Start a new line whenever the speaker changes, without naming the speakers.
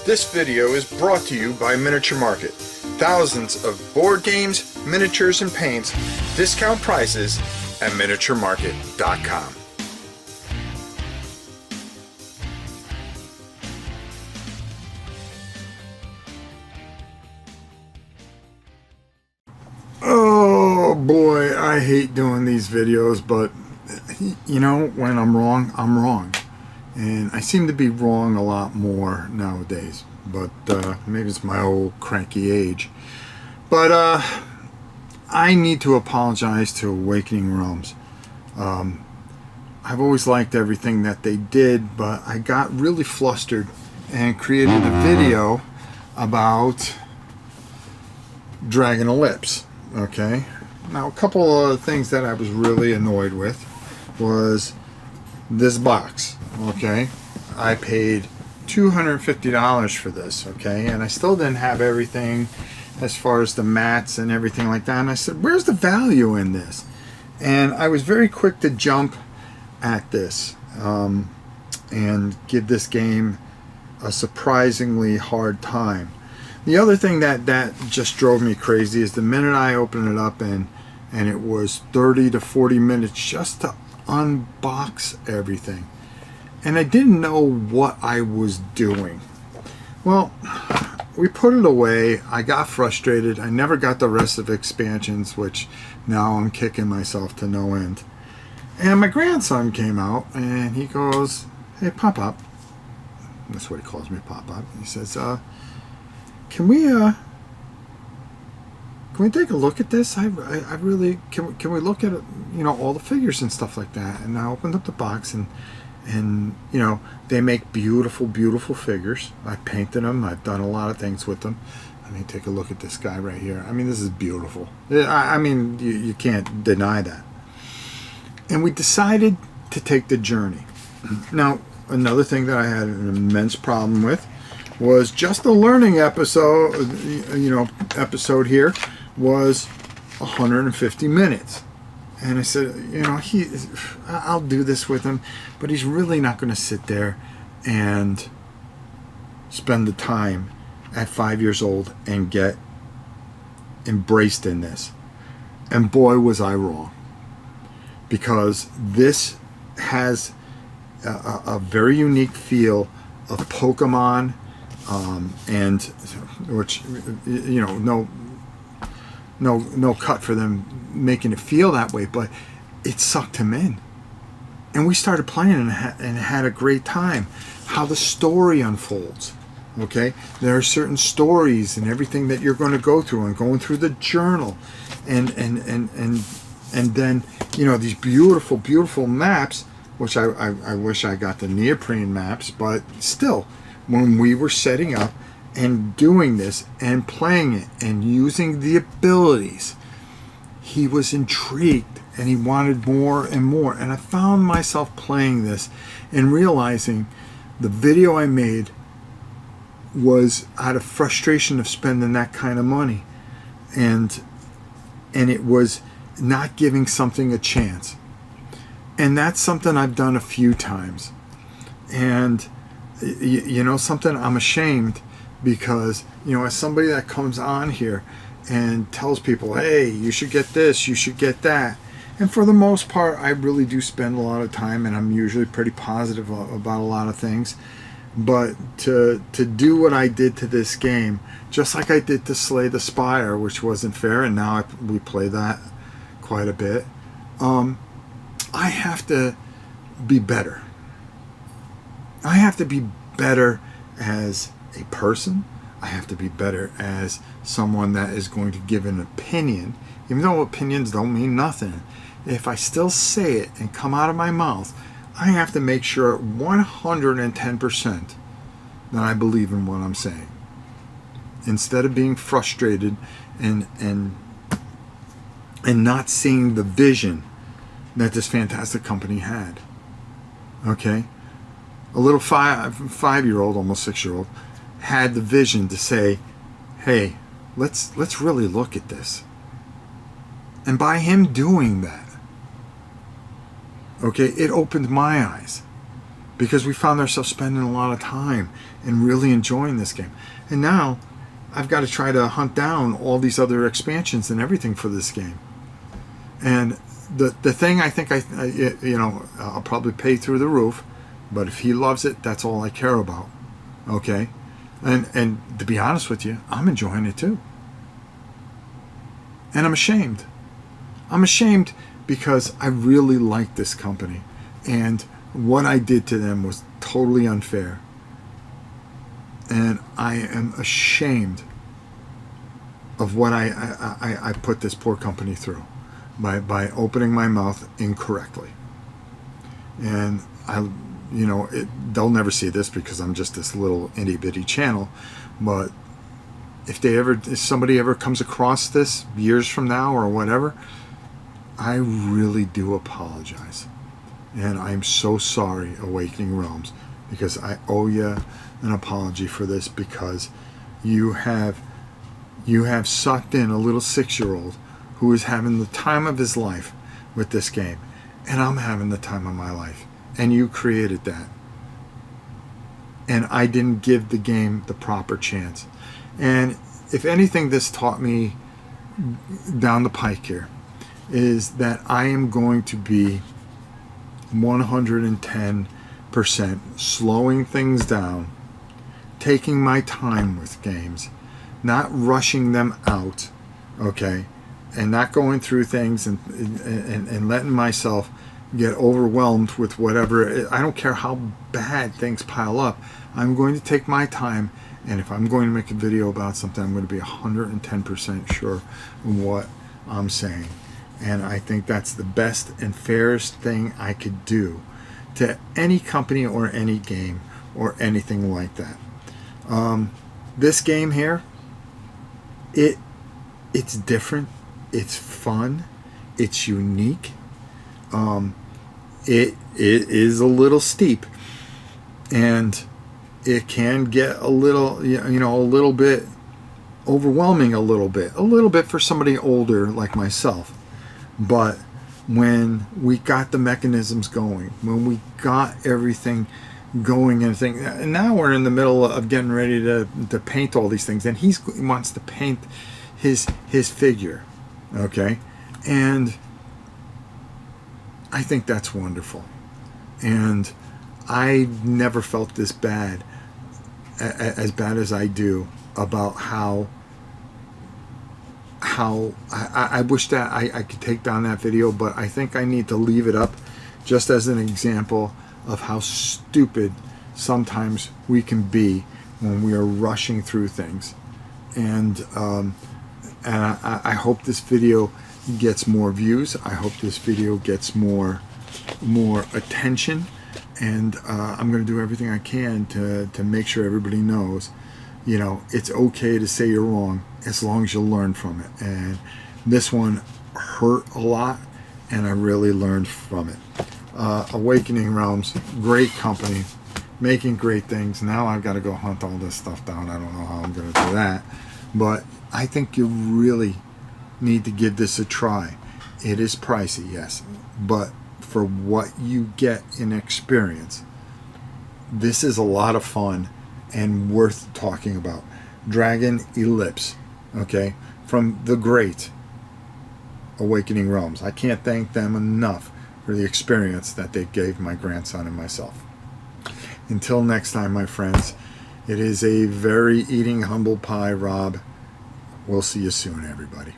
This video is brought to you by Miniature Market. Thousands of board games, miniatures, and paints, discount prices at miniaturemarket.com. Oh boy, I hate doing these videos, but you know, when I'm wrong, I'm wrong. And I seem to be wrong a lot more nowadays, but maybe it's my old cranky age. But I need to apologize to Awakening Realms. I've always liked everything that they did, but I got really flustered and created a video about Dragon Eclipse. Okay, now a couple of things that I was really annoyed with was this box. Okay, I paid $250 for this, okay, and I still didn't have everything as far as the mats and everything like that, and I said, where's the value in this? And I was very quick to jump at this and give this game a surprisingly hard time. The other thing that just drove me crazy is the minute I opened it up and it was 30 to 40 minutes just to unbox everything. And I didn't know what I was doing. Well, we put it away. I got frustrated. I never got the rest of expansions, which now I'm kicking myself to no end. And my grandson came out and he goes, hey, Pop-Up. That's what he calls me, Pop-Up. He says, can we take a look at this? I really, can we look at it, you know, all the figures and stuff like that? And I opened up the box and you know, they make beautiful figures. I painted them. I've done a lot of things with them. I mean, take a look at this guy right here. I mean, this is beautiful. I mean, you can't deny that. And we decided to take the journey. Now, another thing that I had an immense problem with was just the learning episode, you know, episode here was 150 minutes. And I said, you know, I'll do this with him, but he's really not going to sit there and spend the time at 5 years old and get embraced in this. And boy, was I wrong. Because this has a very unique feel of Pokemon, and which, you know, no cut for them making it feel that way, but it sucked him in, and we started playing and had a great time. How the story unfolds, okay, there are certain stories and everything that you're going to go through, and going through the journal, and then, you know, these beautiful maps, which I wish I got the neoprene maps, but still, when we were setting up and doing this and playing it and using the abilities, he was intrigued and he wanted more and more. And I found myself playing this and realizing the video I made was out of frustration of spending that kind of money, and it was not giving something a chance. And that's something I've done a few times, and you know, something I'm ashamed, because, you know, as somebody that comes on here and tells people, hey, you should get this, you should get that, and for the most part I really do spend a lot of time, and I'm usually pretty positive about a lot of things, but to do what I did to this game, just like I did to Slay the Spire, which wasn't fair, and now we play that quite a bit, I have to be better. I have to be better as a person. I have to be better as someone that is going to give an opinion, even though opinions don't mean nothing. If I still say it and come out of my mouth, I have to make sure 110% that I believe in what I'm saying, instead of being frustrated and not seeing the vision that this fantastic company had. Okay, a little five-year-old, almost 6-year-old, had the vision to say, hey, let's really look at this. And by him doing that, okay, it opened my eyes. because we found ourselves spending a lot of time and really enjoying this game. And now I've got to try to hunt down all these other expansions and everything for this game. And the thing I think I'll probably pay through the roof, but if he loves it, that's all I care about. Okay? And to be honest with you, I'm enjoying it too. And I'm ashamed. I'm ashamed because I really like this company, and what I did to them was totally unfair. And I am ashamed of what I put this poor company through by opening my mouth incorrectly. And they'll never see this because I'm just this little itty bitty channel, but if somebody ever comes across this years from now or whatever, I really do apologize. And I'm so sorry, Awakening Realms, because I owe you an apology for this, because you have sucked in a little 6-year-old who is having the time of his life with this game, and I'm having the time of my life, and you created that, and I didn't give the game the proper chance. And if anything this taught me down the pike here is that I am going to be 110% slowing things down, taking my time with games, not rushing them out, okay, and not going through things and letting myself get overwhelmed with whatever. I don't care how bad things pile up. I'm going to take my time, and if I'm going to make a video about something, I'm going to be 110% sure of what I'm saying. And I think that's the best and fairest thing I could do to any company or any game or anything like that. This game here, it's different, it's fun, it's unique. It is a little steep, and it can get a little, a little bit overwhelming, a little bit for somebody older like myself. But when we got the mechanisms going, when we got everything going and now we're in the middle of getting ready to paint all these things, and he wants to paint his figure, okay? And I think that's wonderful. And I never felt this bad, as bad as I do, about how I wish that I could take down that video, but I think I need to leave it up just as an example of how stupid sometimes we can be when we are rushing through things. And I hope this video gets more views. I hope this video gets more attention, and I'm going to do everything I can to make sure everybody knows, it's okay to say you're wrong as long as you learn from it. And this one hurt a lot, and I really learned from it. Awakening Realms, great company, making great things. Now I've got to go hunt all this stuff down. I don't know how I'm going to do that, but I think you really need to give this a try. It is pricey, yes, but for what you get in experience, this is a lot of fun and worth talking about. Dragon Eclipse, okay, from the great Awakening Realms. I can't thank them enough for the experience that they gave my grandson and myself. Until next time, my friends, it is a very eating humble pie, Rob. We'll see you soon, everybody.